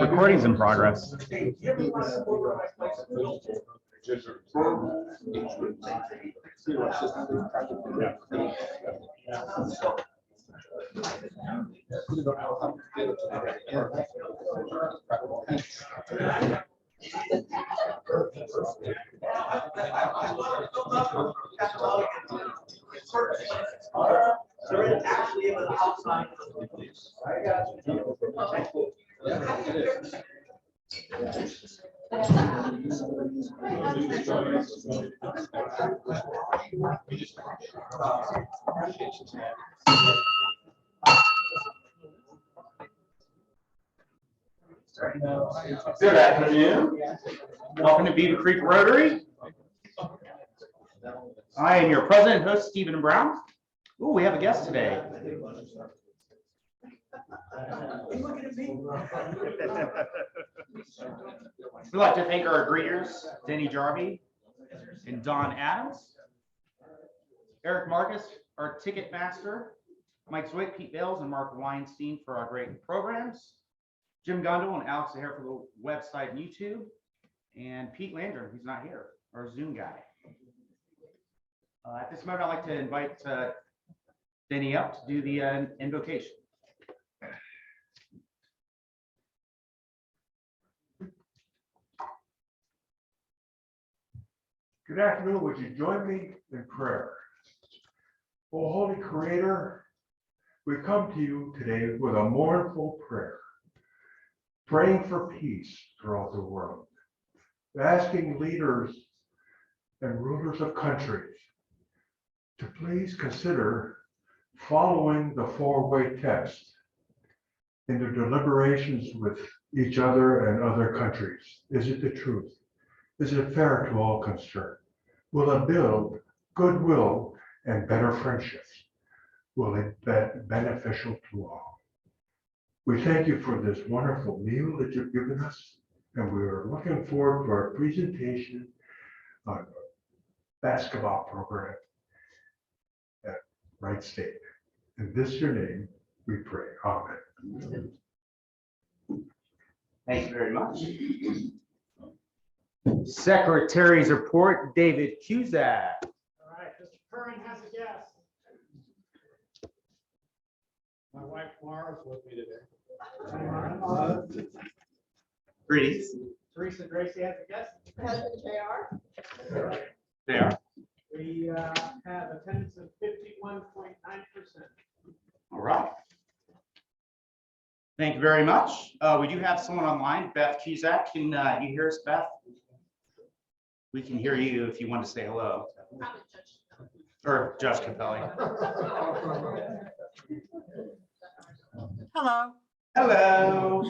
Recording's in progress. Good afternoon. Welcome to Beavercreek Rotary. I am your president and host, Stephen Brown. Ooh, we have a guest today. We'd like to thank our greeters, Denny Jarvie and Don Adams, Eric Marcus, our ticket master, Mike Zwick, Pete Bales, and Mark Weinstein for our great programs, Jim Gundel and Alex O'Hare for the website and YouTube, and Pete Landrum, who's not here, our Zoom guy. At this moment, I'd like to invite Denny up to do the invocation. Good afternoon. Would you join me in prayer? Oh, Holy Creator, we come to you today with a mournful prayer, praying for peace throughout the world, asking leaders and rulers of countries to please consider following the four-way test in their deliberations with each other and other countries. Is it the truth? Is it fair to all concerned? Will it build goodwill and better friendships? Will it be beneficial to all? We thank you for this wonderful meal that you've given us, and we are looking forward to our presentation on the basketball program at Wright State. In this your name, we pray. Amen. Thank you very much. Secretary's report, David Cusack. All right, Mr. Curran has a guest. My wife Mara's with me today. Greetings. Teresa Gracie has a guest. Husband JR. There. We have attendance of 51.9%. All right. Thank you very much. We do have someone online, Beth Cusack. Can you hear us, Beth? We can hear you if you want to say hello. Or Judge Capelli. Hello. Hello.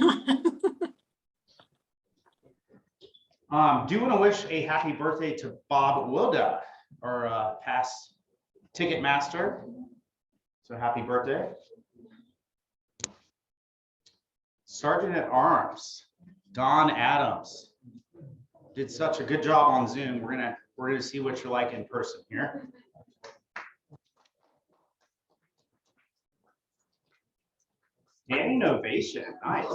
Do want to wish a happy birthday to Bob Wilda, our past ticket master. So happy birthday. Sergeant at Arms, Don Adams. Did such a good job on Zoom. We're gonna see what you're like in person here. Standing ovation, nice.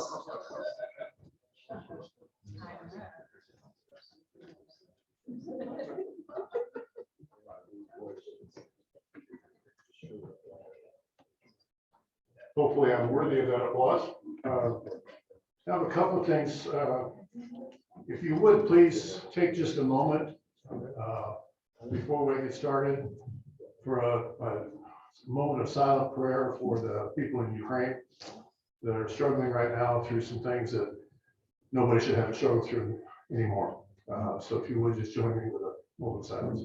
Hopefully I'm worthy of that applause. I have a couple of things. If you would please take just a moment before we get started for a moment of silent prayer for the people in Ukraine that are struggling right now through some things that nobody should have to struggle through anymore. So if you would just join me with a moment of silence.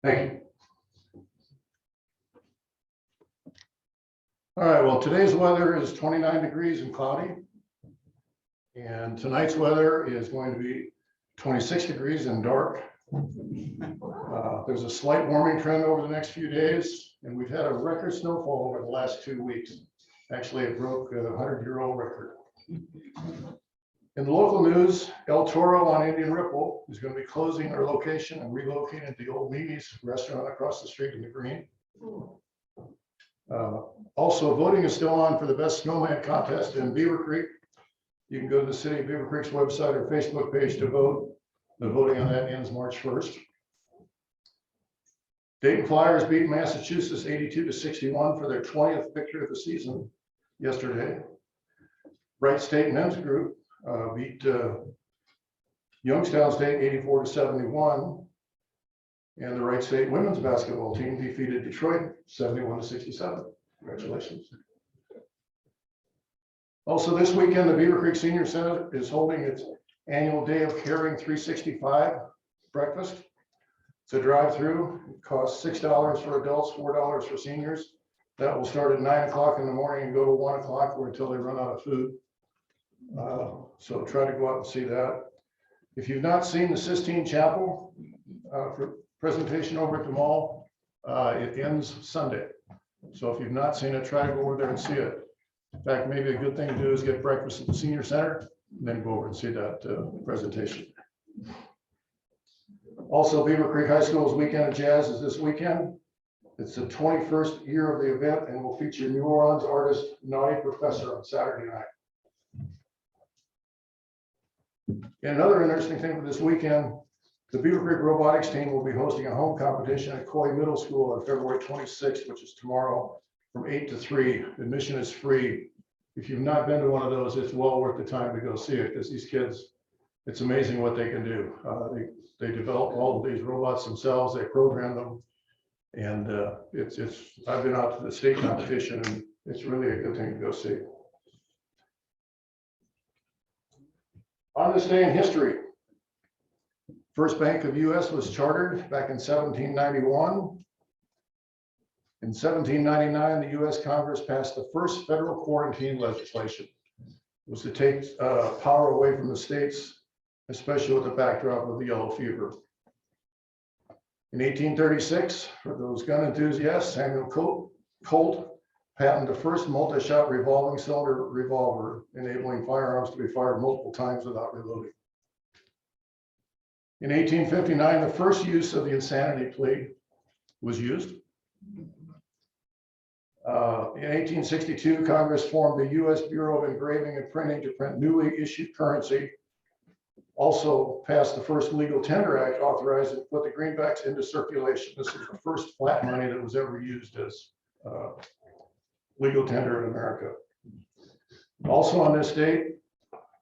Thank you. All right, well, today's weather is 29 degrees and cloudy. And tonight's weather is going to be 26 degrees and dark. There's a slight warming trend over the next few days, and we've had a record snowfall over the last 2 weeks. Actually, it broke a 100-year-old record. In the local news, El Toro on Indian Ripple is going to be closing their location and relocating the old Mimi's restaurant across the street in the green. Also, voting is still on for the best snowman contest in Beavercreek. You can go to the city of Beavercreek's website or Facebook page to vote. The voting on that ends March 1st. Dayton Flyers beat Massachusetts 82-61 for their 20th victory of the season yesterday. Bright State men's group beat Youngstown State 84-71. And the Wright State women's basketball team defeated Detroit 71-67. Congratulations. Also this weekend, the Beavercreek Senior Center is holding its annual Day of Caring 365 breakfast. It's a drive-through. It costs $6 for adults, $4 for seniors. That will start at 9 o'clock in the morning and go to 1 o'clock or until they run out of food. So try to go out and see that. If you've not seen the Sistine Chapel for presentation over at the mall, it ends Sunday. So if you've not seen it, try to go over there and see it. In fact, maybe a good thing to do is get breakfast at the senior center and then go over and see that presentation. Also, Beavercreek High School's Weekend of Jazz is this weekend. It's the 21st year of the event and will feature New Orleans artist Naughty Professor on Saturday night. And another interesting thing for this weekend, the Beavercreek robotics team will be hosting a home competition at Coy Middle School on February 26th, which is tomorrow from 8 to 3. Admission is free. If you've not been to one of those, it's well worth the time to go see it because these kids, it's amazing what they can do. They develop all of these robots themselves, they program them. And I've been out to the state competition and it's really a good thing to go see. On this day in history, First Bank of US was chartered back in 1791. In 1799, the US Congress passed the first federal quarantine legislation. It was to take power away from the states, especially with the backdrop of the yellow fever. In 1836, for those gun enthusiasts, Samuel Colt patented the first multi-shot revolving cylinder revolver, enabling firearms to be fired multiple times without reloading. In 1859, the first use of the insanity plea was used. In 1862, Congress formed the U.S. Bureau of Engraving and Printing to print newly issued currency. Also passed the first Legal Tender Act, authorized to put the greenbacks into circulation. This is the first flat money that was ever used as legal tender in America. Also on this date,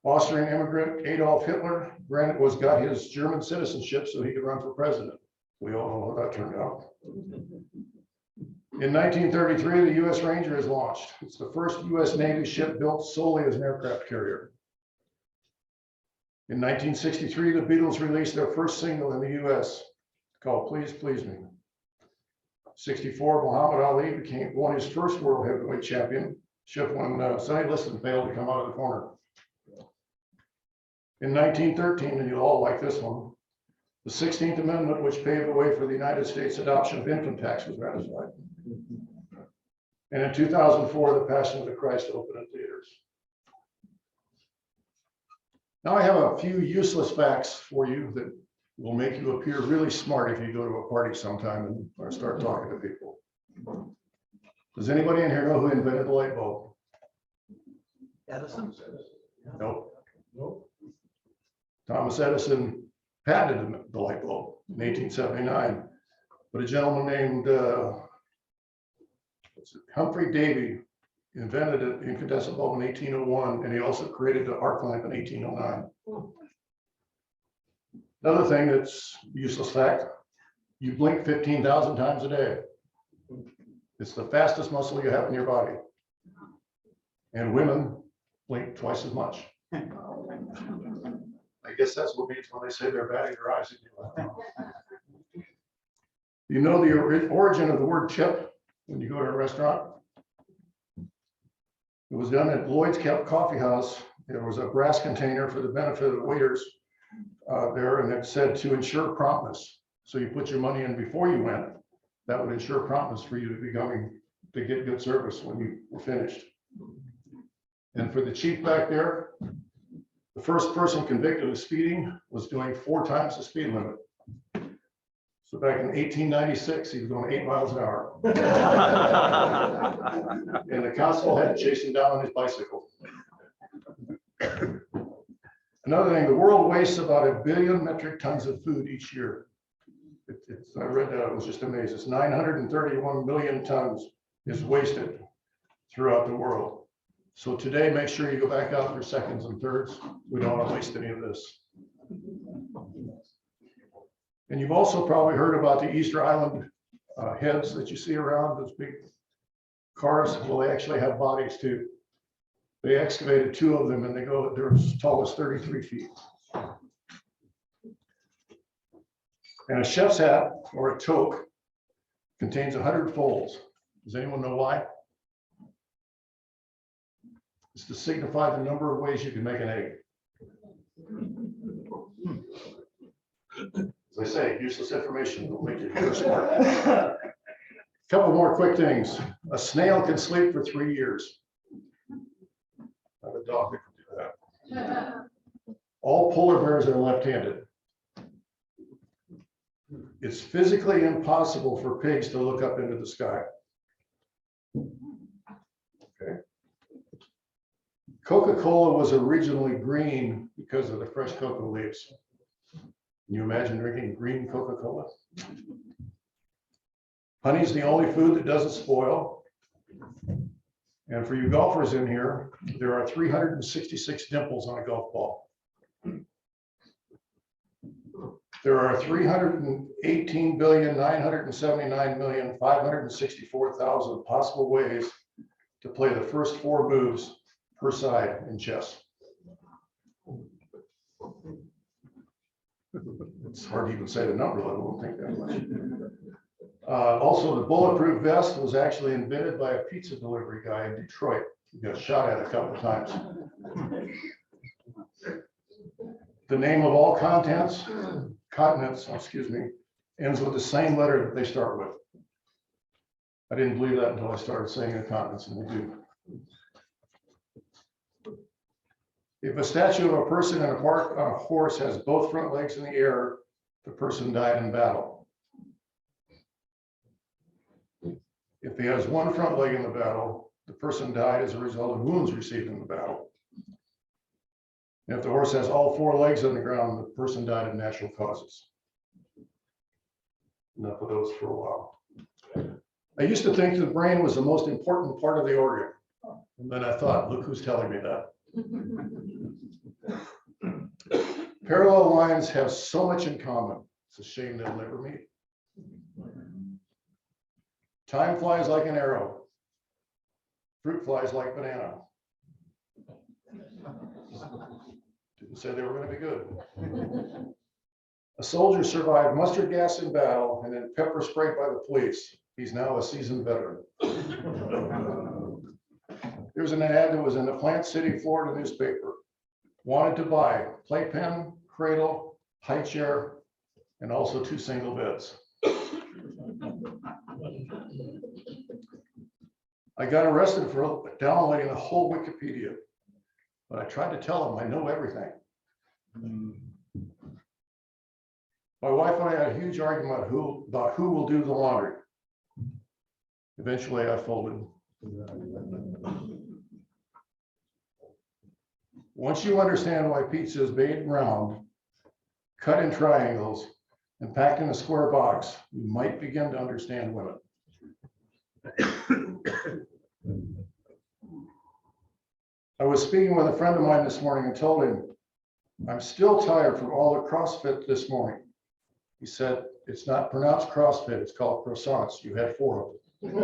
Austrian immigrant Adolf Hitler got his German citizenship so he could run for president. We all know how that turned out. In 1933, the U.S. Ranger is launched. It's the first U.S. Navy ship built solely as an aircraft carrier. In 1963, the Beatles released their first single in the U.S. called Please Please Me. 64, Muhammad Ali won his first world heavyweight championship when Sonny Liston failed to come out of the corner. In 1913, and you'll all like this one, the 16th Amendment, which paved the way for the United States adoption of income tax, was ratified. And in 2004, The Passion of the Christ opened in theaters. Now I have a few useless facts for you that will make you appear really smart if you go to a party sometime and start talking to people. Does anybody in here know who invented the light bulb? Edison? Nope. Nope. Thomas Edison patented the light bulb in 1879, but a gentleman named Humphrey Davy invented an incandescent bulb in 1801, and he also created the arc lamp in 1809. Another thing that's useless fact, you blink 15,000 times a day. It's the fastest muscle you have in your body. And women blink twice as much. I guess that's what means when they say they're batting their eyes at you. You know the origin of the word chip when you go to a restaurant? It was done at Lloyd's Coffee House. There was a brass container for the benefit of the waiters there, and it said to ensure promptness. So you put your money in before you went. That would ensure promptness for you to get good service when you were finished. And for the chief back there, The first person convicted of speeding was doing 4 times the speed limit. So back in 1896, he was going 8 miles an hour. And the constable had to chase him down on his bicycle. Another thing, the world wastes about 1 billion metric tons of food each year. I read that, it was just amazing. It's 931 million tons is wasted throughout the world. So today, make sure you go back out for seconds and thirds. We don't want to waste any of this. And you've also probably heard about the Easter Island heads that you see around, those big cars. Well, they actually have bodies too. They excavated 2 of them and they're as tall as 33 feet. And a chef's hat or a toque contains 100 folds. Does anyone know why? It's to signify the number of ways you can make an egg. As I say, useless information will make you feel smart. Couple more quick things. A snail can sleep for 3 years. I have a dog that can do that. All polar bears are left-handed. It's physically impossible for pigs to look up into the sky. Okay. Coca-Cola was originally green because of the fresh cocoa leaves. Can you imagine drinking green Coca-Cola? Honey's the only food that doesn't spoil. And for you golfers in here, there are 366 dimples on a golf ball. There are 318,979,564,000 possible ways to play the first 4 moves per side in chess. It's hard to even say the number, let alone think that much. Also, the bulletproof vest was actually invented by a pizza delivery guy in Detroit. He got shot at a couple of times. The name of all continents, ends with the same letter that they start with. I didn't believe that until I started saying the continents, and they do. If a statue of a person in a park on a horse has both front legs in the air, the person died in battle. If he has one front leg in the battle, the person died as a result of wounds received in the battle. And if the horse has all 4 legs on the ground, the person died of natural causes. Enough of those for a while. I used to think the brain was the most important part of the organ. And then I thought, look who's telling me that. Parallel lines have so much in common. It's a shame they'll never meet. Time flies like an arrow. Fruit flies like banana. Didn't say they were going to be good. A soldier survived mustard gas in battle and then pepper sprayed by the police. He's now a seasoned veteran. There's an ad that was in the Plant City, Florida newspaper. Wanted to buy playpen, cradle, high chair, and also 2 single beds. I got arrested for downloading the whole Wikipedia, but I tried to tell them I know everything. My wife and I had a huge argument about who will do the laundry. Eventually I folded. Once you understand why pizza is made round, cut in triangles, and packed in a square box, you might begin to understand women. I was speaking with a friend of mine this morning and told him, I'm still tired from all the CrossFit this morning. He said, it's not pronounced CrossFit, it's called croissants. You had 4 of them.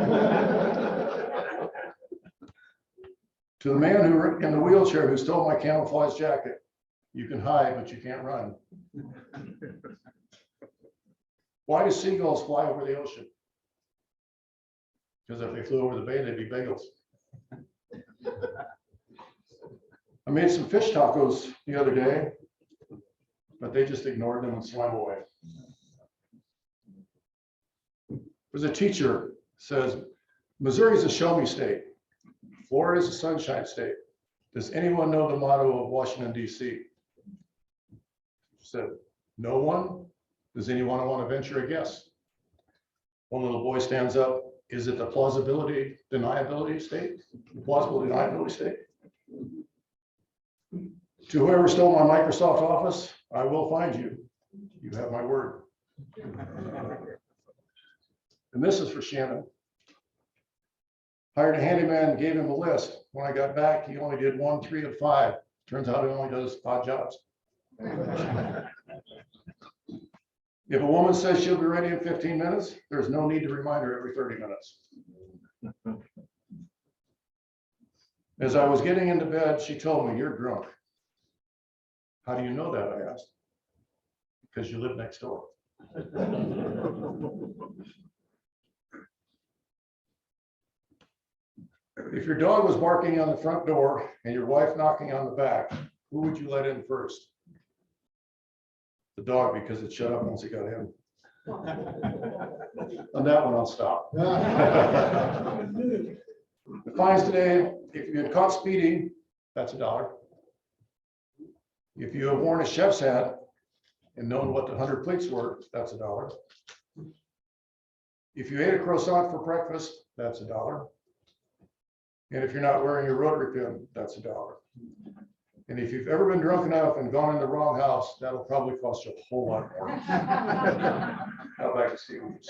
To the man who in the wheelchair who stole my camouflage jacket, you can hide, but you can't run. Why do seagulls fly over the ocean? Because if they flew over the bay, they'd be bagels. I made some fish tacos the other day, but they just ignored them and swam away. There's a teacher who says, Missouri is a show me state. Florida is a sunshine state. Does anyone know the motto of Washington, D.C.? Said, no one? Does anyone want to venture a guess? One little boy stands up. Is it the plausibility deniability state? Plausible deniability state? To whoever stole my Microsoft Office, I will find you. You have my word. And this is for Shannon. Hired a handyman, gave him a list. When I got back, he only did 1, 3 of 5. Turns out he only does odd jobs. If a woman says she'll be ready in 15 minutes, there's no need to remind her every 30 minutes. As I was getting into bed, she told me, "You're drunk." How do you know that? I asked. Because you live next door. If your dog was barking on the front door and your wife knocking on the back, who would you let in first? The dog, because it shut up once it got in. On that one, I'll stop. The fines today, if you get caught speeding, that's $1. If you have worn a chef's hat and known what the 100 pleats were, that's $1. If you ate a croissant for breakfast, that's $1. And if you're not wearing your Rotary pin, that's $1. And if you've ever been drunk enough and gone in the wrong house, that'll probably cost you a whole lot more. I'd like to see you.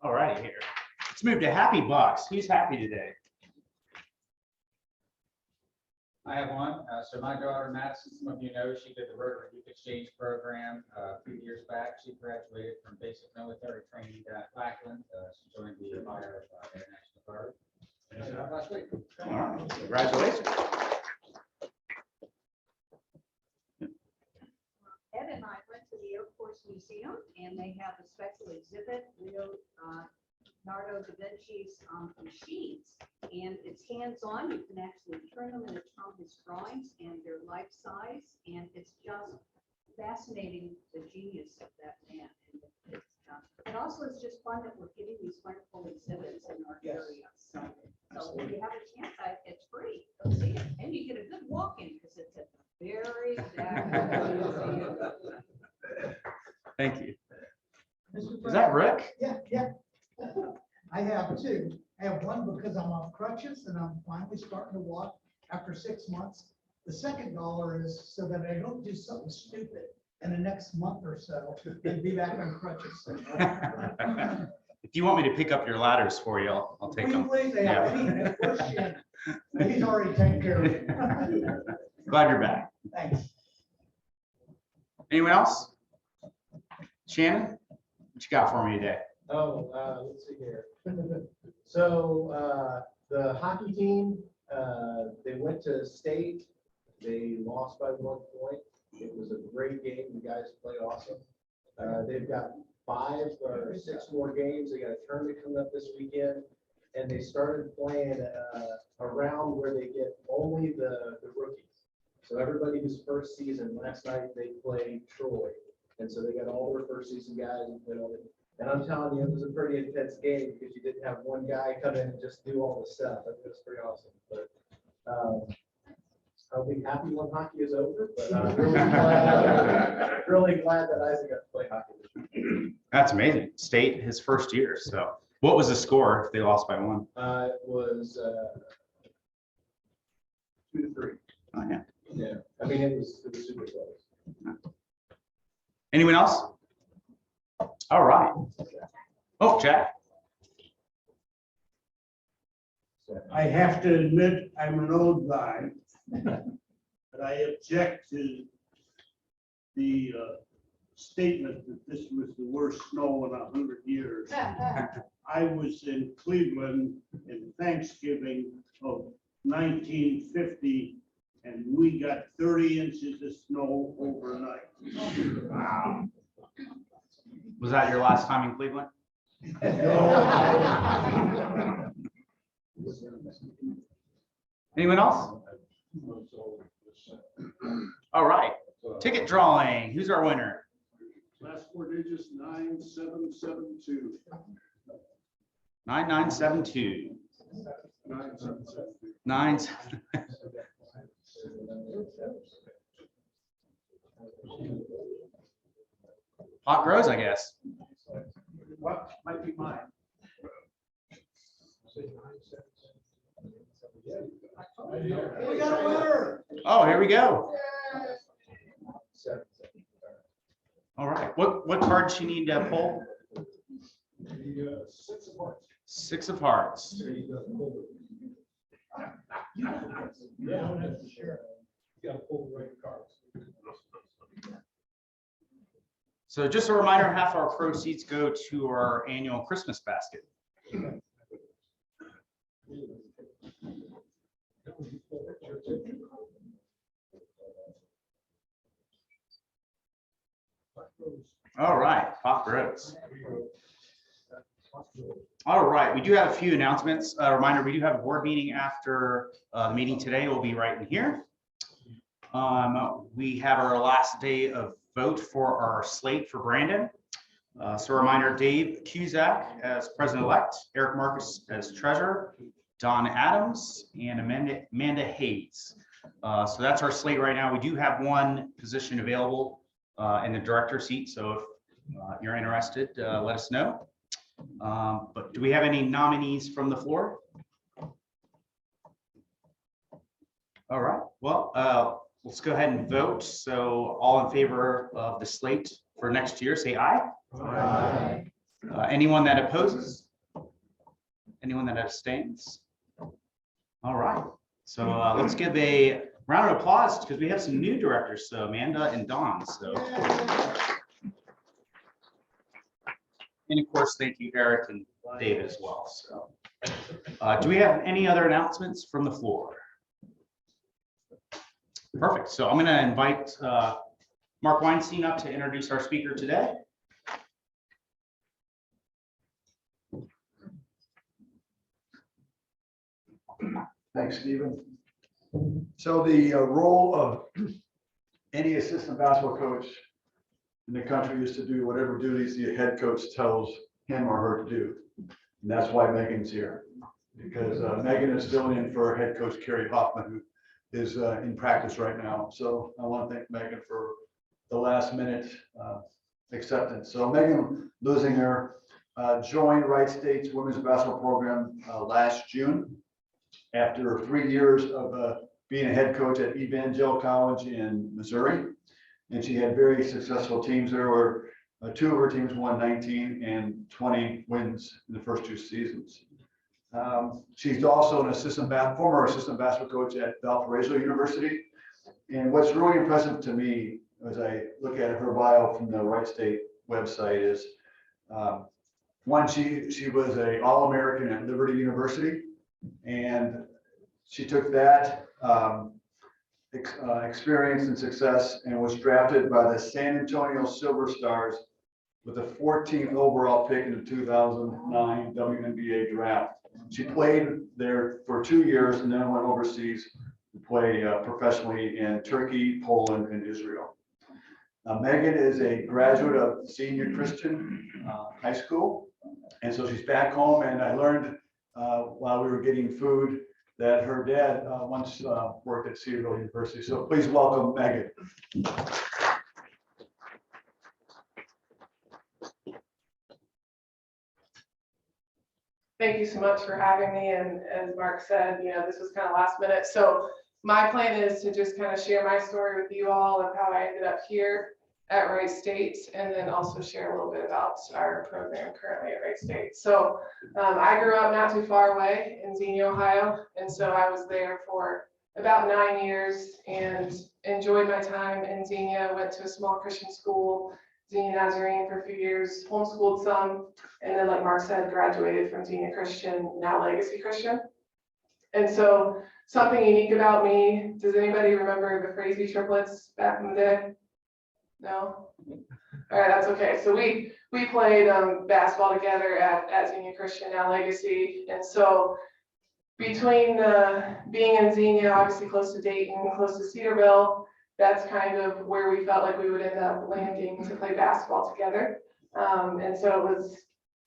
All righty here. Let's move to Happy Bucks. Who's happy today? I have one. So my daughter Madison, some of you know, she did the Rotary Youth Exchange Program a few years back. She graduated from basic military training at Lackland. She joined the Fire International Guard last week. All right, congratulations. Ed and I went to the Air Force Museum and they have a special exhibit, Leonardo da Vinci's machines. And it's hands-on. You can actually turn them and it's from his drawings and they're life size. And it's just fascinating, the genius of that man. And it also is just fun that we're getting these wonderful exhibits in our area. So if you have a chance, it's free. Go see it. And you get a good walk-in because it's at the very back of the museum. Thank you. Mr. Is that Rick? Yeah. I have two. I have one because I'm on crutches and I'm finally starting to walk after 6 months. The second dollar is so that I don't do something stupid in the next month or so and be back on crutches. If you want me to pick up your ladders for you, I'll take them. Please, Yeah. He's already taken care of it. Glad you're back. Thanks. Anyone else? Shannon, what you got for me today? Oh, let's see here. So the hockey team, they went to state. They lost by 1 point. It was a great game. You guys played awesome. They've got 5 or 6 more games. They got a tournament coming up this weekend. And they started playing a round where they get only the rookies. So everybody who's first season, last night they played Troy. And so they got all their first season guys and played all the. And I'm telling you, it was a pretty intense game because you didn't have one guy come in and just do all the stuff. It was pretty awesome. But I'll be happy when hockey is over. But I'm really glad that Isaac got to play hockey. That's amazing. State his first year. So what was the score if they lost by 1? It was 2-3. Oh, yeah. Yeah, I mean it was super close. Anyone else? All right. Oh, Jack. I have to admit, I'm an old guy, but I object to the statement that this was the worst snow in 100 years. I was in Cleveland in Thanksgiving of 1950, and we got 30 inches of snow overnight. Wow. Was that your last time in Cleveland? Anyone else? All right. Ticket drawing. Who's our winner? Last 4 digits, 9772. 9972. 9772. 9. Pot grows, I guess. What might be mine? We got a winner. Oh, here we go. All right. What cards you need to pull? 6 of hearts. 6 of hearts. You don't have to share. You gotta pull the right cards. So just a reminder, half our proceeds go to our annual Christmas basket. All right, pop grows. All right, we do have a few announcements. A reminder, we do have a board meeting after the meeting today. We'll be right in here. We have our last day of vote for our slate for Brandon. So a reminder, Dave Cusack as president-elect, Eric Marcus as treasurer, Don Adams, and Amanda Hayes. So that's our slate right now. We do have one position available in the director seat. So if you're interested, let us know. But do we have any nominees from the floor? All right, well, let's go ahead and vote. So all in favor of the slate for next year, say aye. Aye. Anyone that opposes? Anyone that abstains? All right, so let's give a round of applause because we have some new directors, so Amanda and Dawn. So, and of course, thank you, Eric and David as well. So, do we have any other announcements from the floor? Perfect. So I'm going to invite Mark Weinstein up to introduce our speaker today. Thanks, Stephen. So the role of any assistant basketball coach in the country is to do whatever duties the head coach tells him or her to do. And that's why Megan's here, because Megan is filling in for head coach Kerry Hoffman, who is in practice right now. So I want to thank Megan for the last minute acceptance. So Megan Lusinger joined Wright State's women's basketball program last June after 3 years of being a head coach at Evangel College in Missouri. And she had very successful teams. There were 2 of her teams won 19 and 20 wins in the first 2 seasons. She's also an former assistant basketball coach at Valparaiso University. And what's really impressive to me as I look at her bio from the Wright State website is, one, she was an All-American at Liberty University, and she took that experience and success and was drafted by the San Antonio Silver Stars with the 14th overall pick in the 2009 WNBA draft. She played there for 2 years and then went overseas to play professionally in Turkey, Poland, and Israel. Megan is a graduate of Senior Christian High School. And so she's back home, and I learned while we were getting food that her dad once worked at Cedarville University. So please welcome Megan. Thank you so much for having me. And as Mark said, this was kind of last minute. So my plan is to just kind of share my story with you all of how I ended up here at Wright State, and then also share a little bit about our program currently at Wright State. So I grew up not too far away in Xenia, Ohio. And so I was there for about 9 years and enjoyed my time in Xenia, went to a small Christian school, Xenia Nazarene for a few years, homeschooled some, and then like Mark said, graduated from Xenia Christian, now Legacy Christian. And so something unique about me, does anybody remember the Crazy Triplets back in the day? No? All right, that's okay. So we played basketball together at Xenia Christian, now Legacy. And so between being in Xenia, obviously close to Dayton, close to Cedarville, that's kind of where we felt like we would end up landing to play basketball together. And so it was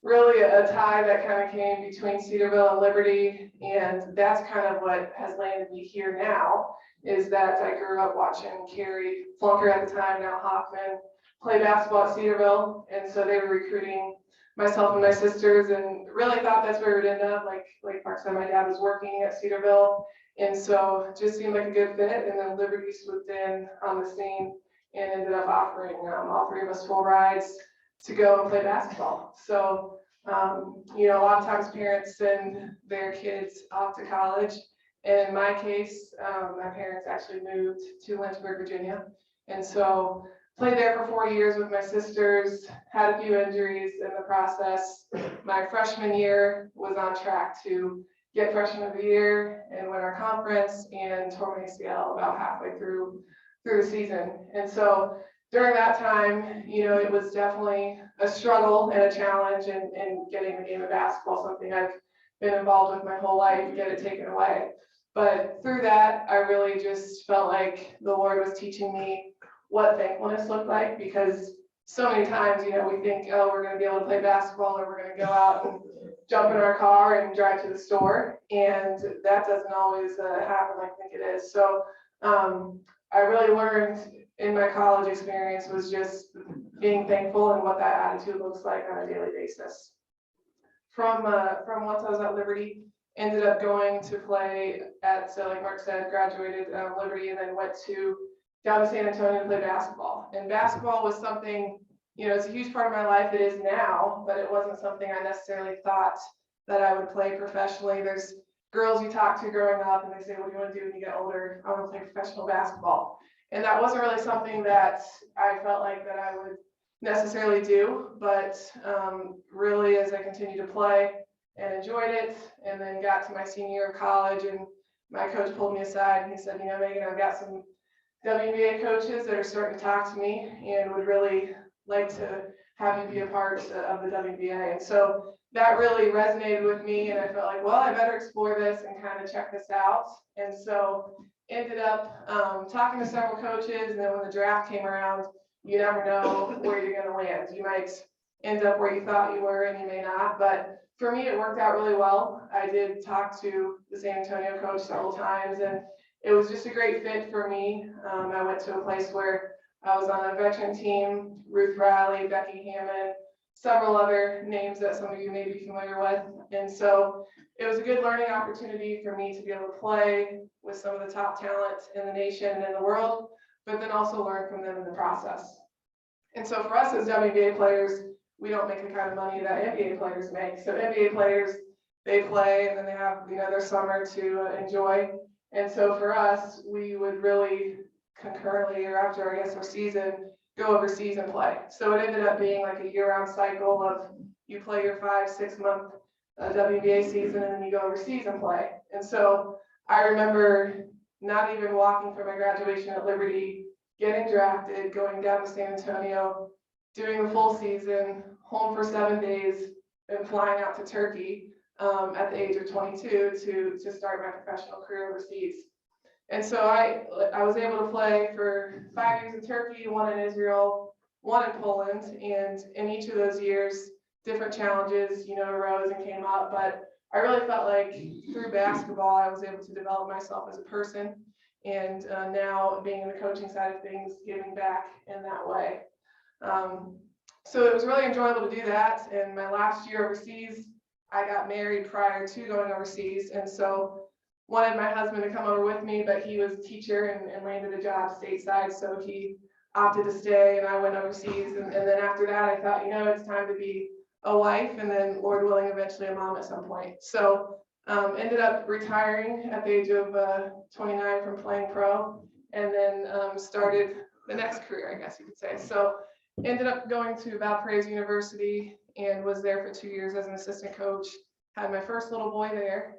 really a tie that kind of came between Cedarville and Liberty. And that's kind of what has landed me here now, is that I grew up watching Carrie Flunker at the time, now Hoffman, play basketball at Cedarville. And so they were recruiting myself and my sisters, and really thought that's where it would end up. Like Mark said, my dad was working at Cedarville. And so it just seemed like a good fit. And then Liberty swooped in on the scene and ended up offering all three of us full rides to go and play basketball. So, you know, a lot of times parents send their kids off to college. And in my case, my parents actually moved to Lynchburg, Virginia. And so played there for 4 years with my sisters, had a few injuries in the process. My freshman year was on track to get freshman of the year and win our conference, and tore my ACL about halfway through the season. And so during that time, you know, it was definitely a struggle and a challenge in getting the game of basketball, something I've been involved with my whole life, get it taken away. But through that, I really just felt like the Lord was teaching me what thankfulness looked like, because so many times, you know, we think, oh, we're going to be able to play basketball, or we're going to go out and jump in our car and drive to the store. And that doesn't always happen like I think it is. So I really learned in my college experience was just being thankful and what that attitude looks like on a daily basis. From once I was at Liberty, ended up going to play at, so like Mark said, graduated Liberty, and then went down to San Antonio to play basketball. And basketball was something, you know, it's a huge part of my life. It is now, but it wasn't something I necessarily thought that I would play professionally. There's girls you talk to growing up and they say, what do you want to do when you get older? I want to play professional basketball. And that wasn't really something that I felt like that I would necessarily do, but really as I continued to play and enjoyed it, and then got to my senior year of college, and my coach pulled me aside and he said, you know, Megan, I've got some WNBA coaches that are starting to talk to me and would really like to have you be a part of the WNBA. And so that really resonated with me, and I felt like, well, I better explore this and kind of check this out. And so ended up talking to several coaches, and then when the draft came around, you never know where you're going to land. You might end up where you thought you were, and you may not. But for me, it worked out really well. I did talk to the San Antonio coach several times, and it was just a great fit for me. I went to a place where I was on a veteran team, Ruth Riley, Becky Hammond, several other names that some of you may be familiar with. And so it was a good learning opportunity for me to be able to play with some of the top talent in the nation and in the world, but then also learn from them in the process. And so for us as WNBA players, we don't make the kind of money that NBA players make. So NBA players, they play and then they have, you know, their summer to enjoy. And so for us, we would really concurrently, or after I guess our season, go overseas and play. So it ended up being like a year-round cycle of you play your 5-6 month WNBA season, and then you go overseas and play. And so I remember not even walking from my graduation at Liberty, getting drafted, going down to San Antonio, doing the full season, home for 7 days, and flying out to Turkey at the age of 22 to start my professional career overseas. And so I was able to play for 5 years in Turkey, 1 in Israel, 1 in Poland, and in each of those years, different challenges, you know, arose and came up. But I really felt like through basketball, I was able to develop myself as a person, and now being in the coaching side of things, giving back in that way. So it was really enjoyable to do that. And my last year overseas, I got married prior to going overseas, and so wanted my husband to come over with me, but he was a teacher and landed a job stateside, so he opted to stay, and I went overseas. And then after that, I thought, you know, it's time to be a wife, and then Lord willing, eventually a mom at some point. So ended up retiring at the age of 29 from playing pro, and then started the next career, I guess you could say. So ended up going to Valparaiso University and was there for 2 years as an assistant coach. Had my first little boy there.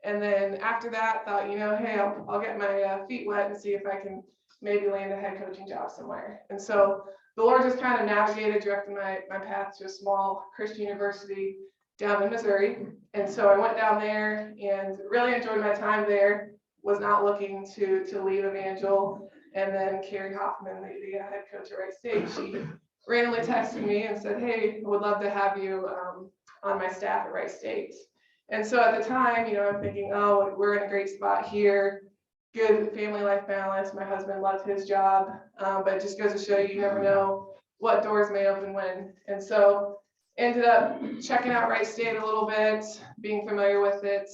And then after that, thought, you know, hey, I'll get my feet wet and see if I can maybe land a head coaching job somewhere. And so the Lord just kind of navigated, directed my path to a small Christian university down in Missouri. And so I went down there and really enjoyed my time there. was not looking to leave Evangel. And then Carrie Hoffman, the head coach at Wright State, she randomly texted me and said, hey, would love to have you on my staff at Wright State. And so at the time, I'm thinking, oh, we're in a great spot here, good family life balance. My husband loved his job, but it just goes to show you never know what doors may open when. And so ended up checking out Wright State a little bit, being familiar with it,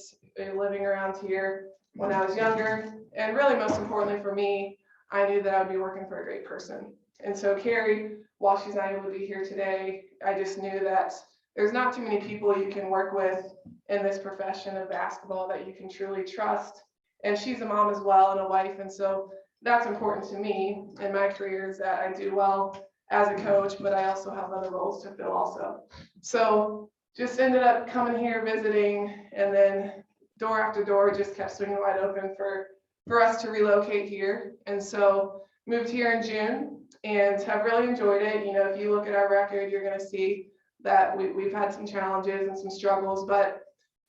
living around here when I was younger. And really, most importantly for me, I knew that I would be working for a great person. And so Carrie, while she's not able to be here today, I just knew that there's not too many people you can work with in this profession of basketball that you can truly trust. And she's a mom as well and a wife. And so that's important to me in my career, is that I do well as a coach, but I also have other roles to fill also. So just ended up coming here, visiting, and then door after door just kept swinging wide open for us to relocate here. And so moved here in June and have really enjoyed it. If you look at our record, you're going to see that we've had some challenges and some struggles, but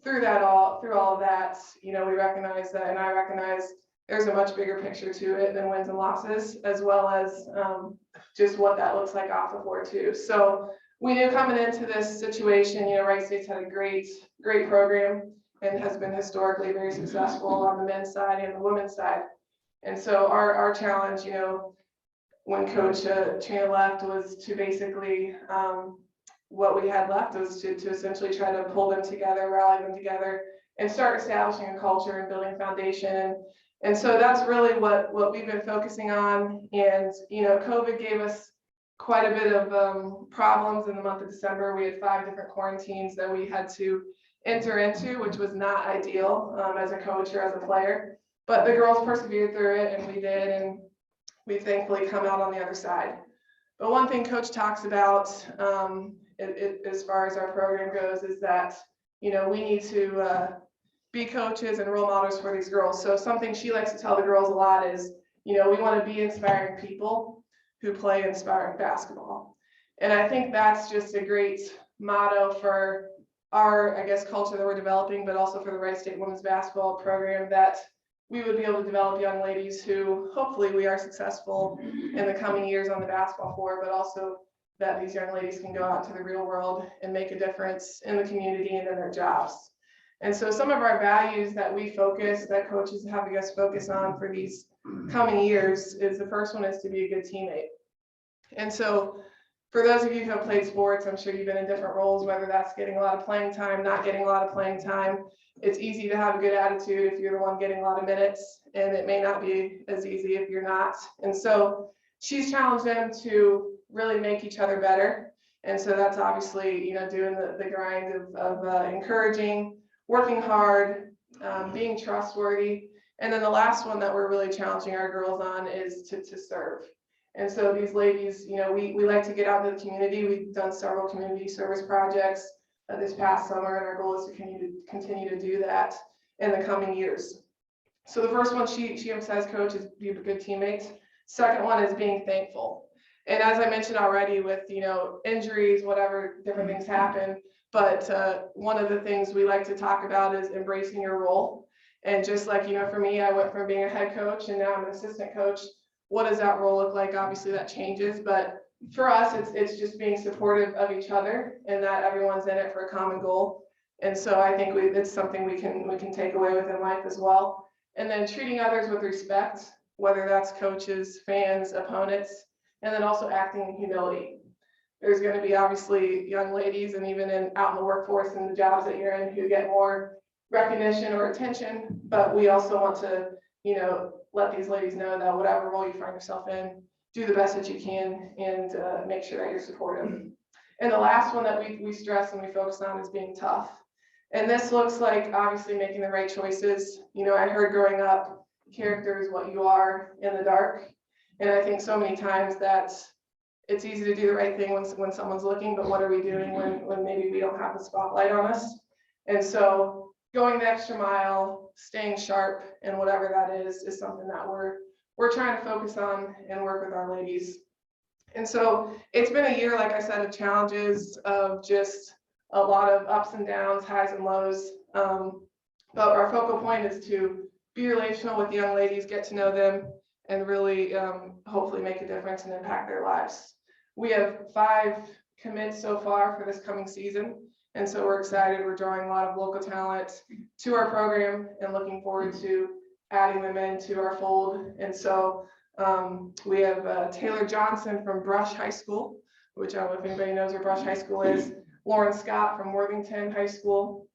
through all of that, we recognize that, and I recognize there's a much bigger picture to it than wins and losses, as well as just what that looks like off the floor too. So we knew coming into this situation, Wright State's had a great program and has been historically very successful on the men's side and the women's side. And so our challenge, when Coach Trina left, was to basically what we had left was to essentially try to pull them together, rally them together, and start establishing a culture and building a foundation. And so that's really what we've been focusing on. And, COVID gave us quite a bit of problems in the month of December. We had 5 different quarantines that we had to enter into, which was not ideal as a coach or as a player. But the girls persevered through it, and we did, and we thankfully come out on the other side. But one thing Coach talks about as far as our program goes is that, we need to be coaches and role models for these girls. So something she likes to tell the girls a lot is, we want to be inspiring people who play inspiring basketball. And I think that's just a great motto for our, culture that we're developing, but also for the Wright State women's basketball program, that we would be able to develop young ladies who hopefully we are successful in the coming years on the basketball floor, but also that these young ladies can go out to the real world and make a difference in the community and in their jobs. And so some of our values that coaches have us focus on for these coming years is, the first one is to be a good teammate. And so for those of you who have played sports, I'm sure you've been in different roles, whether that's getting a lot of playing time, not getting a lot of playing time. It's easy to have a good attitude if you're the one getting a lot of minutes, and it may not be as easy if you're not. And so she's challenged them to really make each other better. And so that's obviously, doing the grind of encouraging, working hard, being trustworthy. And then the last one that we're really challenging our girls on is to serve. And so these ladies, we like to get out into the community. We've done several community service projects this past summer, and our goal is to continue to do that in the coming years. So the first one she emphasized, Coach, is be good teammates. Second one is being thankful. And as I mentioned already, with injuries, whatever, different things happen. But one of the things we like to talk about is embracing your role. And just like, for me, I went from being a head coach and now I'm an assistant coach. What does that role look like? Obviously that changes, but for us, it's just being supportive of each other and that everyone's in it for a common goal. And so I think it's something we can take away within life as well. And then treating others with respect, whether that's coaches, fans, opponents, and then also acting in humility. There's going to be obviously young ladies and even out in the workforce and the jobs that you're in who get more recognition or attention, but we also want to, let these ladies know that whatever role you find yourself in, do the best that you can and make sure that you're supportive. And the last one that we stress and we focus on is being tough. And this looks like obviously making the right choices. I heard growing up, character is what you are in the dark. And I think so many times that it's easy to do the right thing when someone's looking, but what are we doing when maybe we don't have the spotlight on us? And so going the extra mile, staying sharp, and whatever that is something that we're trying to focus on and work with our ladies. And so it's been a year, like I said, of challenges, of just a lot of ups and downs, highs and lows. But our focal point is to be relational with young ladies, get to know them, and really hopefully make a difference and impact their lives. We have 5 commits so far for this coming season. And so we're excited. We're drawing a lot of local talent to our program and looking forward to adding them into our fold. And so we have Taylor Johnson from Brush High School, which I don't know if anybody knows where Brush High School is. Lauren Scott from Worthington High School,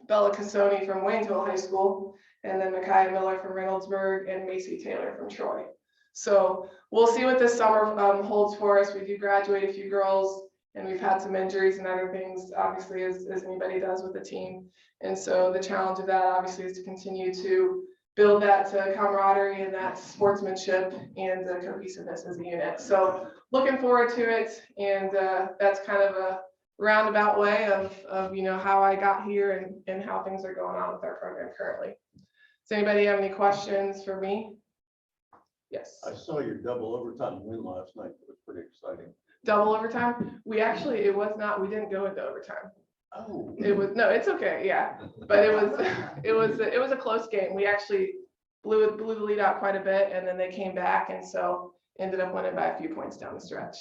Bella Casoni from Waynesville High School, and then Micaiah Miller from Reynoldsburg and Macy Taylor from Troy. So we'll see what this summer holds for us. We do graduate a few girls, and we've had some injuries and other things, obviously, as anybody does with the team. And so the challenge of that, obviously, is to continue to build that camaraderie and that sportsmanship and the cohesiveness as a unit. So looking forward to it, and that's kind of a roundabout way of how I got here and how things are going on with our program currently. Does anybody have any questions for me? Yes. I saw your double overtime win last night. It was pretty exciting. Double overtime? We didn't go into overtime. Oh. No, it's okay. Yeah. But it was a close game. We actually blew the lead out quite a bit, and then they came back, and so ended up winning by a few points down the stretch.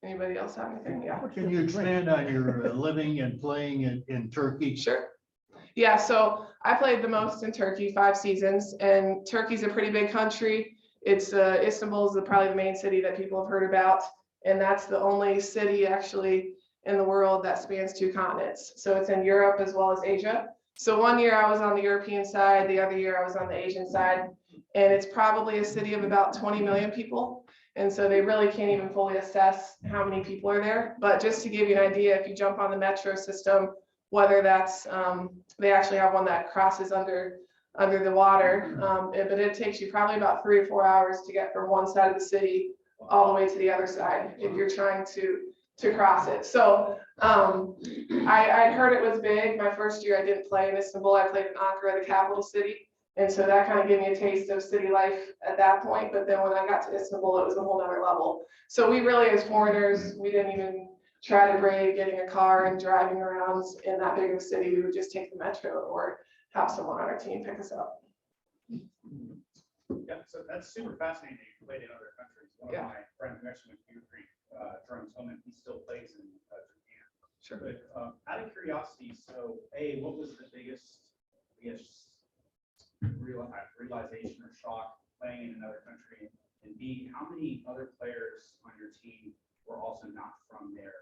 Anybody else have anything? Yeah. Can you expand on your living and playing in Turkey? Sure. Yeah, so I played the most in Turkey, 5 seasons, and Turkey's a pretty big country. It's Istanbul is probably the main city that people have heard about, and that's the only city actually in the world that spans 2 continents. So it's in Europe as well as Asia. So one year I was on the European side, the other year I was on the Asian side, and it's probably a city of about 20 million people. And so they really can't even fully assess how many people are there. But just to give you an idea, if you jump on the metro system, whether that's, they actually have one that crosses under the water, but it takes you probably about 3 or 4 hours to get from one side of the city all the way to the other side if you're trying to cross it. So I heard it was big. My first year I didn't play in Istanbul. I played in Ankara, the capital city. And so that kind of gave me a taste of city life at that point. But then when I got to Istanbul, it was a whole nother level. So we really, as foreigners, we didn't even try to brave getting a car and driving around in that big of a city. We would just take the metro or have someone on our team pick us up. Yeah, so that's super fascinating that you played in other countries. One of my friends actually went to Beavercreek, Rotary, and he still plays in Japan. Sure. But out of curiosity, so what was the biggest, I guess, realization or shock playing in another country? And B, how many other players on your team were also not from there?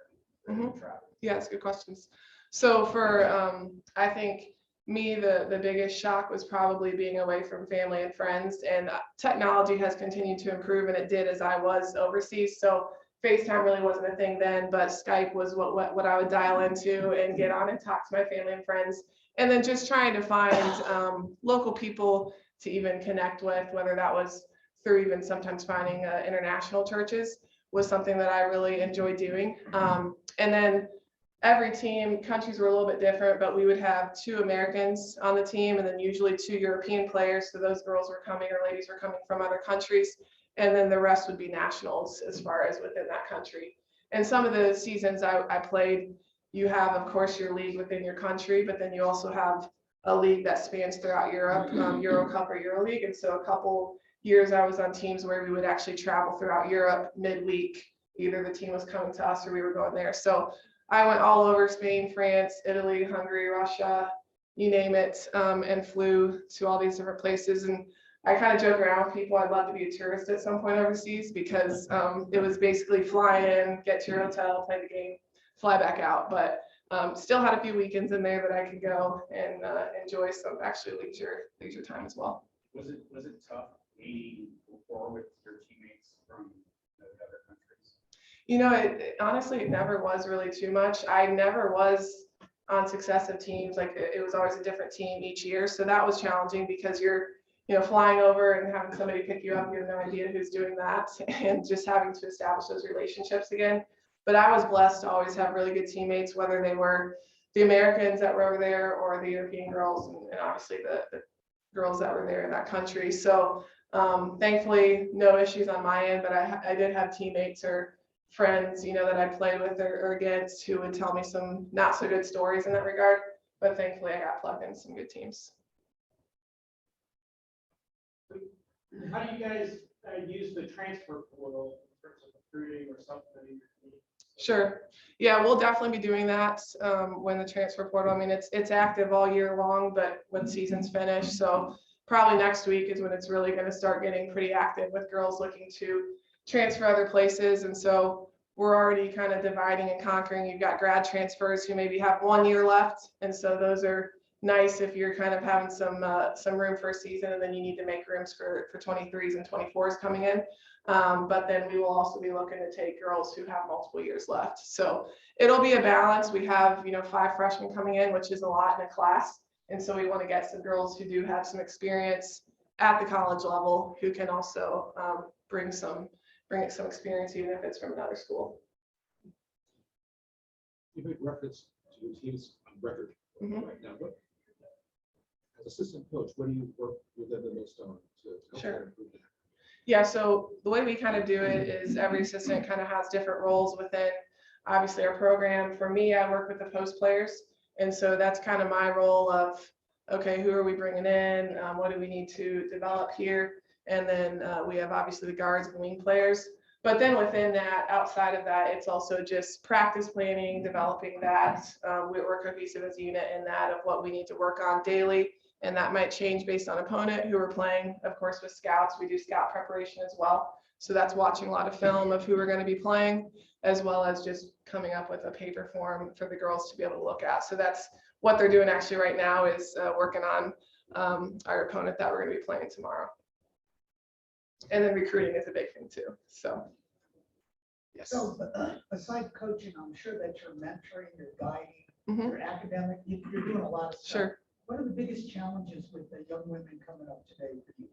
Yeah, that's good questions. So for I think me, the biggest shock was probably being away from family and friends, and technology has continued to improve, and it did as I was overseas. So FaceTime really wasn't a thing then, but Skype was what I would dial into and get on and talk to my family and friends. And then just trying to find local people to even connect with, whether that was through even sometimes finding international churches, was something that I really enjoyed doing. And then every team, countries were a little bit different, but we would have 2 Americans on the team and then usually 2 European players. So those girls were coming or ladies were coming from other countries. And then the rest would be nationals as far as within that country. And some of the seasons I played, you have, of course, your league within your country, but then you also have a league that spans throughout Europe, Euro Cup or Euro League. And so a couple years I was on teams where we would actually travel throughout Europe midweek. Either the team was coming to us or we were going there. So I went all over Spain, France, Italy, Hungary, Russia, you name it, and flew to all these different places. And I kind of joke around with people, I'd love to be a tourist at some point overseas, because it was basically fly in, get to your hotel, play the game, fly back out. But still had a few weekends in there that I could go and enjoy some actually leisure time as well. Was it tough meeting before with your teammates from the other countries? You know, honestly, it never was really too much. I never was on successive teams. Like it was always a different team each year. So that was challenging because you're, flying over and having somebody pick you up, you have no idea who's doing that, and just having to establish those relationships again. But I was blessed to always have really good teammates, whether they were the Americans that were over there or the European girls, and obviously the girls that were there in that country. So thankfully, no issues on my end, but I did have teammates or friends, that I played with or against who would tell me some not so good stories in that regard. But thankfully, I got plugged into some good teams. How do you guys use the transfer portal in terms of recruiting or something? Sure. Yeah, we'll definitely be doing that when the transfer portal, I mean, it's active all year long, but when season's finished, so probably next week is when it's really going to start getting pretty active with girls looking to transfer other places. And so we're already kind of dividing and conquering. You've got grad transfers who maybe have 1 year left. And so those are nice if you're kind of having some room for a season, and then you need to make rooms for 23s and 24s coming in. But then we will also be looking to take girls who have multiple years left. So it'll be a balance. We have, 5 freshmen coming in, which is a lot in a class. And so we want to get some girls who do have some experience at the college level who can also bring some experience, even if it's from another school. You made reference to your team's record right now. What, as assistant coach, what do you work with them the most on to help them improve that? Yeah, so the way we kind of do it is every assistant kind of has different roles within, obviously, our program. For me, I work with the post players. And so that's kind of my role of, okay, who are we bringing in? What do we need to develop here? And then we have obviously the guards and wing players. But then within that, outside of that, it's also just practice planning, developing that. We work cohesive as a unit in that of what we need to work on daily. And that might change based on opponent who we're playing. Of course, with scouts, we do scout preparation as well. So that's watching a lot of film of who we're going to be playing, as well as just coming up with a paper form for the girls to be able to look at. So that's what they're doing actually right now, is working on our opponent that we're going to be playing tomorrow. And then recruiting is a big thing too. So, yes. So besides coaching, I'm sure that you're mentoring, you're guiding, you're academic, you're doing a lot of stuff. Sure. What are the biggest challenges with the young women coming up today for you?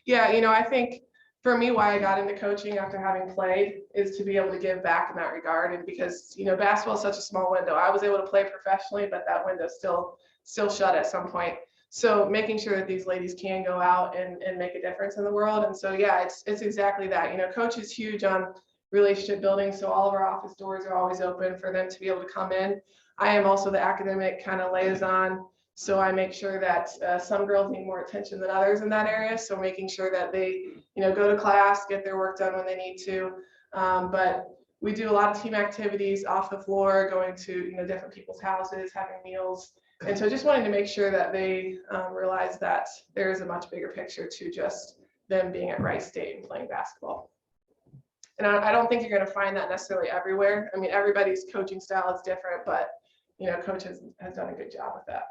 Yeah, I think for me, why I got into coaching after having played is to be able to give back in that regard. And because, basketball is such a small window. I was able to play professionally, but that window still shut at some point. So making sure that these ladies can go out and make a difference in the world. And so, yeah, it's exactly that. Coach is huge on relationship building. So all of our office doors are always open for them to be able to come in. I am also the academic kind of liaison. So I make sure that some girls need more attention than others in that area. So making sure that they, go to class, get their work done when they need to. But we do a lot of team activities off the floor, going to, different people's houses, having meals. And so just wanting to make sure that they realize that there is a much bigger picture to just them being at Rice State and playing basketball. And I don't think you're going to find that necessarily everywhere. I mean, everybody's coaching style is different, but, coach has done a good job with that.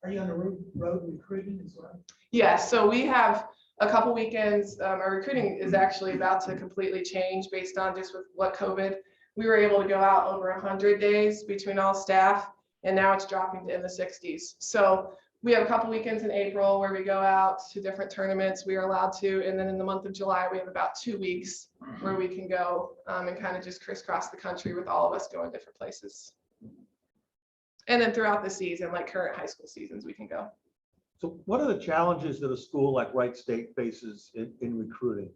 Are you on the road recruiting as well? Yeah, so we have a couple weekends. Our recruiting is actually about to completely change based on just with what COVID. We were able to go out over 100 days between all staff, and now it's dropping to in the 60s. So we have a couple weekends in April where we go out to different tournaments. We are allowed to, and then in the month of July, we have about 2 weeks where we can go and kind of just crisscross the country with all of us going different places. And then throughout the season, like current high school seasons, we can go. So what are the challenges that a school like Wright State faces in recruiting?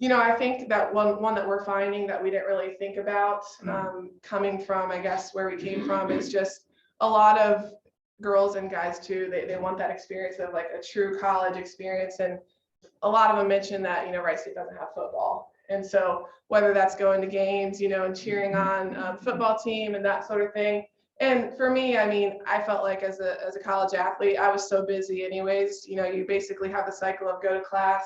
I think that one that we're finding that we didn't really think about coming from, I guess, where we came from is just a lot of girls and guys too. They want that experience of like a true college experience. And a lot of them mention that, Wright State doesn't have football. And so whether that's going to games, and cheering on football team and that sort of thing. And for me, I mean, I felt like as a college athlete, I was so busy anyways. You basically have the cycle of go to class,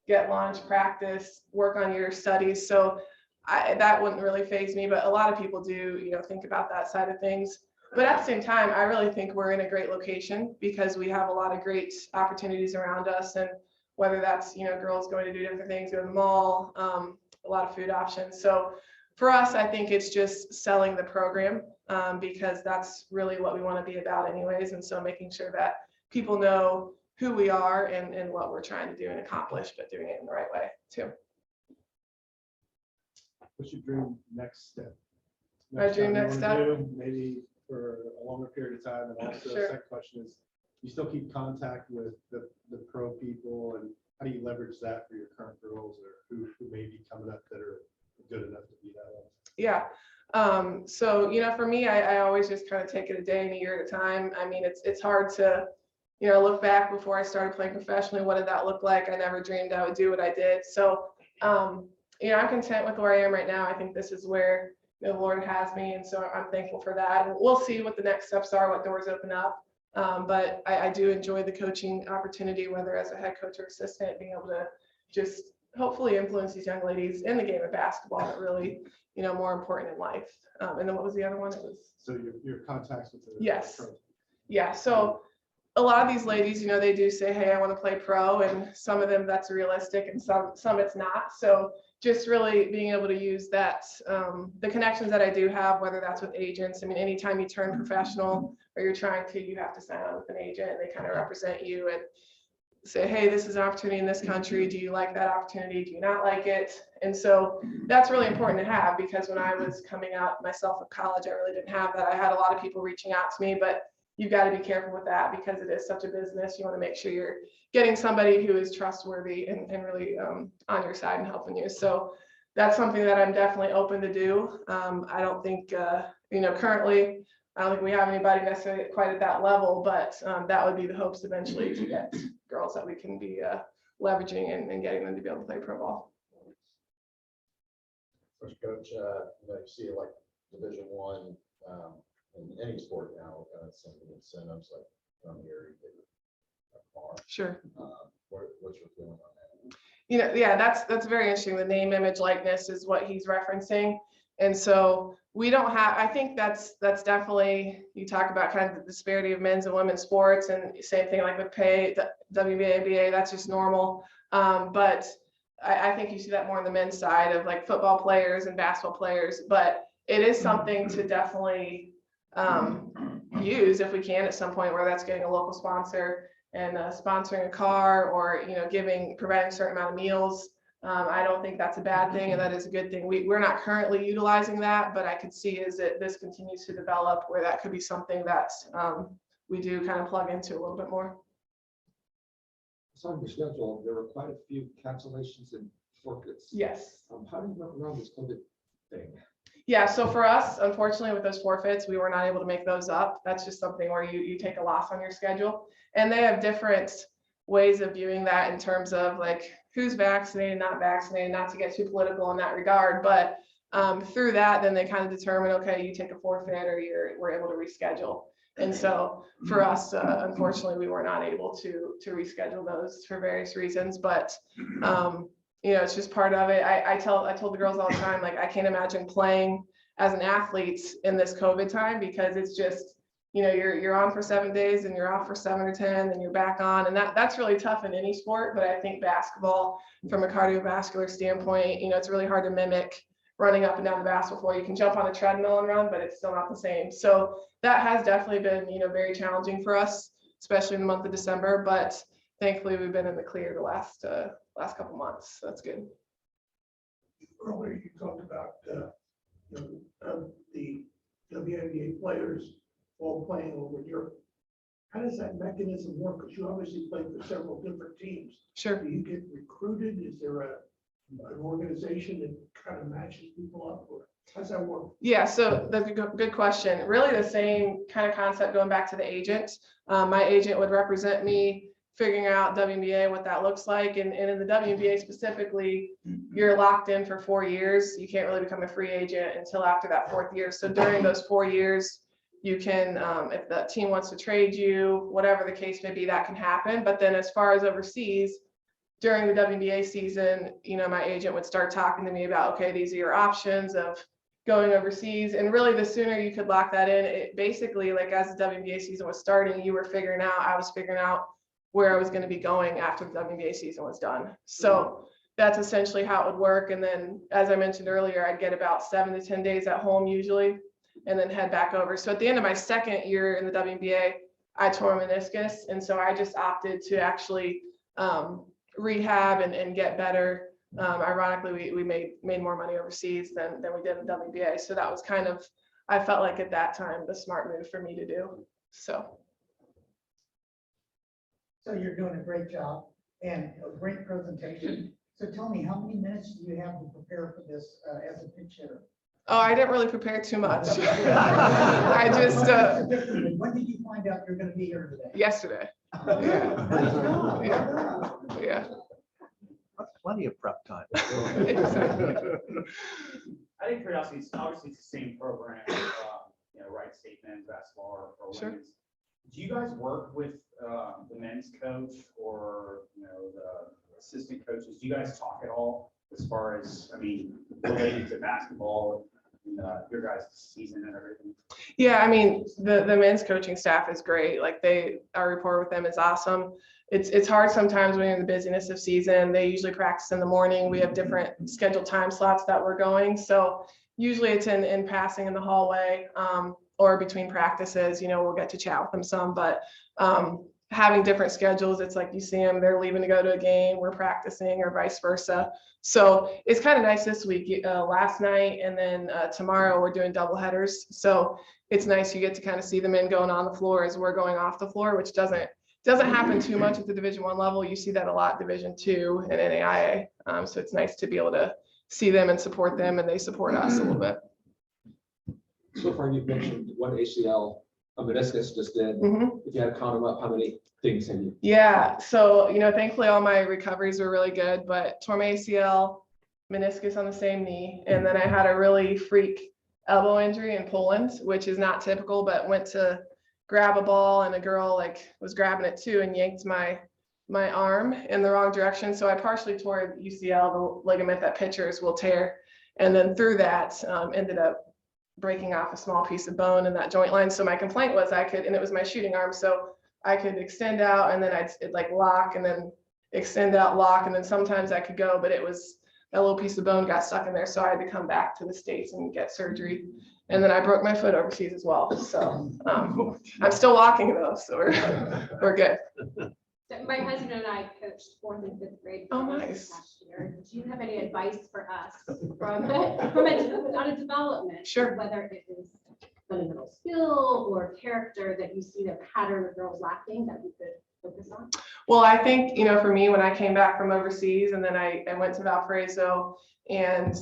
get lunch, practice, work on your studies. So that wouldn't really faze me, but a lot of people do, think about that side of things. But at the same time, I really think we're in a great location because we have a lot of great opportunities around us. And whether that's, girls going to do different things, go to the mall, a lot of food options. So for us, I think it's just selling the program because that's really what we want to be about anyways. And so making sure that people know who we are and what we're trying to do and accomplish, but doing it in the right way too. What's your dream next step? My dream next step? Maybe for a longer period of time. And also Sure. the second question is, you still keep contact with the pro people, and how do you leverage that for your current girls or who may be coming up that are good enough to be that level? Yeah. So, for me, I always just kind of take it a day and a year at a time. I mean, it's hard to, look back before I started playing professionally, what did that look like? I never dreamed I would do what I did. So, I'm content with where I am right now. I think this is where the Lord has me. And so I'm thankful for that. And we'll see what the next steps are, what doors open up. But I do enjoy the coaching opportunity, whether as a head coach or assistant, being able to just hopefully influence these young ladies in the game of basketball that really, more important in life. And then what was the other one? It was. So your contacts with the. Yes. coach. Yeah. So a lot of these ladies, they do say, hey, I want to play pro, and some of them that's realistic and some it's not. So just really being able to use that, the connections that I do have, whether that's with agents. I mean, anytime you turn professional or you're trying to, you have to sign on with an agent and they kind of represent you and say, hey, this is an opportunity in this country. Do you like that opportunity? Do you not like it? And so that's really important to have, because when I was coming out myself of college, I really didn't have that. I had a lot of people reaching out to me, but you've got to be careful with that because it is such a business. You want to make sure you're getting somebody who is trustworthy and really on your side and helping you. So that's something that I'm definitely open to do. I don't think, currently, I don't think we have anybody necessarily quite at that level, but that would be the hopes eventually to get girls that we can be leveraging and getting them to be able to play pro ball. First coach, you see like Division I, in any sport now, some incentives like from here, you get a car. Sure. What's your feeling on that? Yeah, that's very interesting. The name, image, likeness is what he's referencing. And so we don't have, I think that's definitely, you talk about kind of the disparity of men's and women's sports, and same thing like with pay, the WNBA, NBA, that's just normal. But I think you see that more on the men's side of like football players and basketball players, but it is something to definitely use if we can at some point, where that's getting a local sponsor and sponsoring a car, or providing a certain amount of meals. I don't think that's a bad thing, and that is a good thing. We're not currently utilizing that, but I could see as this continues to develop, where that could be something that we do kind of plug into a little bit more. So on your schedule, there were quite a few cancellations and forfeits. Yes. How do you work around this COVID thing? Yeah, so for us, unfortunately, with those forfeits, we were not able to make those up. That's just something where you take a loss on your schedule. And they have different ways of viewing that in terms of like who's vaccinated, not to get too political in that regard. But through that, then they kind of determine, okay, you take a forfeit or we're able to reschedule. And so for us, unfortunately, we were not able to reschedule those for various reasons. But it's just part of it. I told the girls all the time, like, I can't imagine playing as an athlete in this COVID time, because it's just, you're on for 7 days and you're off for 7 or 10 and you're back on. And that's really tough in any sport. But I think basketball, from a cardiovascular standpoint, it's really hard to mimic running up and down the basketball floor. You can jump on a treadmill and run, but it's still not the same. So that has definitely been, very challenging for us, especially in the month of December. But thankfully, we've been in the clear the last couple months. So that's good. Earlier, you talked about the WNBA players all playing over Europe. How does that mechanism work? Because you obviously play for several different teams. Sure. Do you get recruited? Is there an organization that kind of matches people up, or how's that work? Yeah, so that's a good question. Really the same kind of concept going back to the agent. My agent would represent me figuring out WNBA, what that looks like. And in the WNBA specifically, you're locked in for 4 years. You can't really become a free agent until after that 4th year. So during those 4 years, you can, if the team wants to trade you, whatever the case may be, that can happen. But then as far as overseas, during the WNBA season, my agent would start talking to me about, okay, these are your options of going overseas. And really the sooner you could lock that in, it basically, like, as the WNBA season was starting, I was figuring out where I was going to be going after the WNBA season was done. So that's essentially how it would work. And then, as I mentioned earlier, I'd get about 7 to 10 days at home usually, and then head back over. So at the end of my 2nd year in the WNBA, I tore a meniscus. And so I just opted to actually rehab and get better. Ironically, we made more money overseas than we did in WNBA. So that was kind of, I felt like at that time, the smart move for me to do. So you're doing a great job and a great presentation. So tell me, how many minutes do you have to prepare for this as a pitch hitter? Oh, I didn't really prepare too much. I just When did you find out you're going to be here today? yesterday. Yeah. That's plenty of prep time. I think curiosity, obviously it's the same program, Wright State men's basketball or Sure. women's. Do you guys work with the men's coach or, the assistant coaches? Do you guys talk at all as far as, related to basketball and your guys' season and everything? Yeah, I mean, the men's coaching staff is great. Like our rapport with them is awesome. It's hard sometimes when you're in the busyness of season. They usually practice in the morning. We have different scheduled time slots that we're going. So usually it's in passing in the hallway, or between practices, we'll get to chat with them some, but having different schedules, it's like you see them, they're leaving to go to a game, we're practicing, or vice versa. So it's kind of nice this week, last night, and then tomorrow we're doing double headers. So it's nice, you get to kind of see the men going on the floor as we're going off the floor, which doesn't happen too much at the Division I level. You see that a lot Division II and NAIA. So it's nice to be able to see them and support them, and they support us a little bit. So far, you've mentioned one ACL, a meniscus just did. Mhm. If you had to count them up, how many things have you? Yeah, so thankfully all my recoveries were really good, but tore my ACL, meniscus on the same knee, and then I had a really freak elbow injury in Poland, which is not typical, but went to grab a ball and a girl was grabbing it too and yanked my arm in the wrong direction. So I partially tore the UCL, the ligament that pitchers will tear, and then through that ended up breaking off a small piece of bone in that joint line. So my complaint was and it was my shooting arm, so I could extend out and then it'd lock and then extend out, lock, and then sometimes I could go, but it was that little piece of bone got stuck in there. So I had to come back to the States and get surgery. And then I broke my foot overseas as well. So I'm still walking though, so we're good. So my husband and I coached 4th and 5th grade. Oh, nice. Last year. Do you have any advice for us on a development? Sure. Whether it is fundamental skill or character that you see the pattern of girls lacking that we could focus on? Well, I think, for me, when I came back from overseas and then I went to Valparaiso and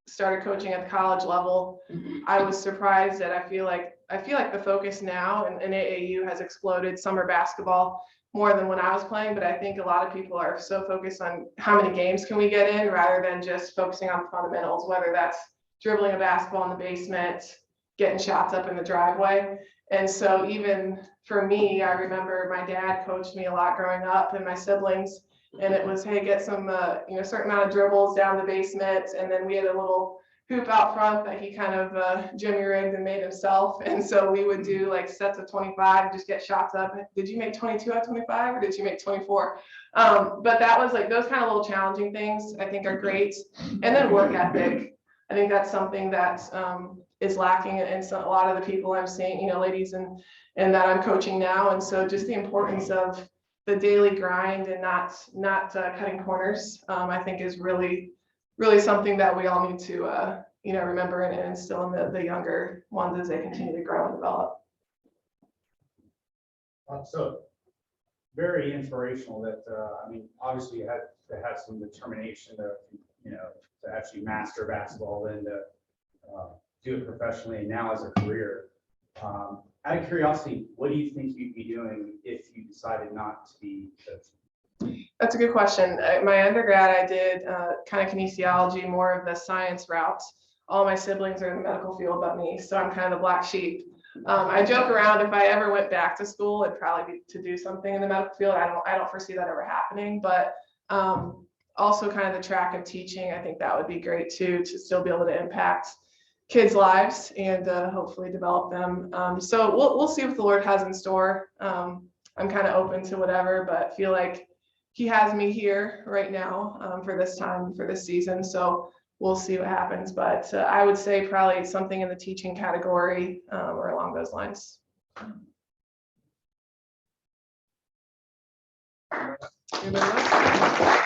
started coaching at the college level, I was surprised that I feel like the focus now in AAU has exploded summer basketball more than when I was playing, but I think a lot of people are so focused on how many games can we get in rather than just focusing on the fundamentals, whether that's dribbling a basketball in the basement, getting shots up in the driveway. And so even for me, I remember my dad coached me a lot growing up and my siblings, and it was, hey, get some, certain amount of dribbles down the basement. And then we had a little hoop out front that he kind of jimmy rigged and made himself. And so we would do sets of 25, just get shots up. Did you make 22 out of 25 or did you make 24? But that was those kind of little challenging things I think are great. And then work ethic. I think that's something that is lacking in a lot of the people I'm seeing, ladies and that I'm coaching now. And so just the importance of the daily grind and not cutting corners, I think is really something that we all need to, remember and instill in the younger ones as they continue to grow and develop. So very inspirational that, obviously you had to have some determination to, to actually master basketball and to do it professionally and now as a career. Out of curiosity, what do you think you'd be doing if you decided not to be coaching? That's a good question. My undergrad, I did kind of kinesiology, more of the science route. All my siblings are in the medical field but me, so I'm kind of the black sheep. I joke around if I ever went back to school, it'd probably be to do something in the medical field. I don't foresee that ever happening, but also kind of the track of teaching, I think that would be great too, to still be able to impact kids' lives and hopefully develop them. So we'll see what the Lord has in store. I'm kind of open to whatever, but feel like He has me here right now for this time, for this season. So we'll see what happens. But I would say probably something in the teaching category or along those lines. Anybody else?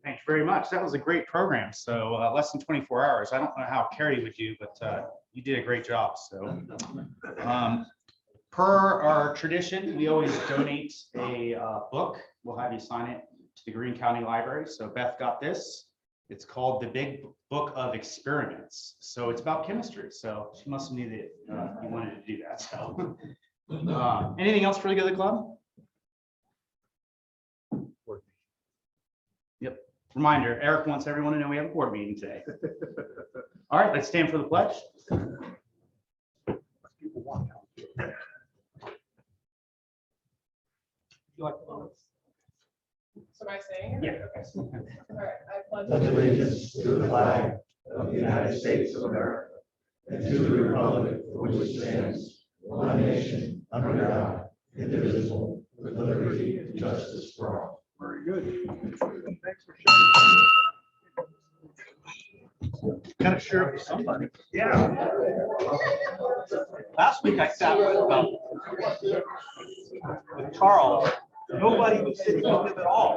Thank you very much. That was a great program. So less than 24 hours. I don't know how Carrie would do, but you did a great job. So per our tradition, we always donate a book. We'll have you sign it to the Greene County Library. So Beth got this. It's called The Big Book of Experiments. So it's about chemistry. So she must have knew that you wanted to do that. So anything else for the good of the club? Yep. Reminder, Eric wants everyone to know we have a board meeting today. All right, let's stand for the pledge. So am I saying it? Yeah. Okay. All right, I pledge Allegiance to the flag of the United States of America and to the republic for which it stands, one nation, under God, indivisible, with liberty and justice for all. Very good. Thanks for sharing. Kind of share it with somebody. Yeah. Last week I sat with Charles. Nobody was sitting with him at all.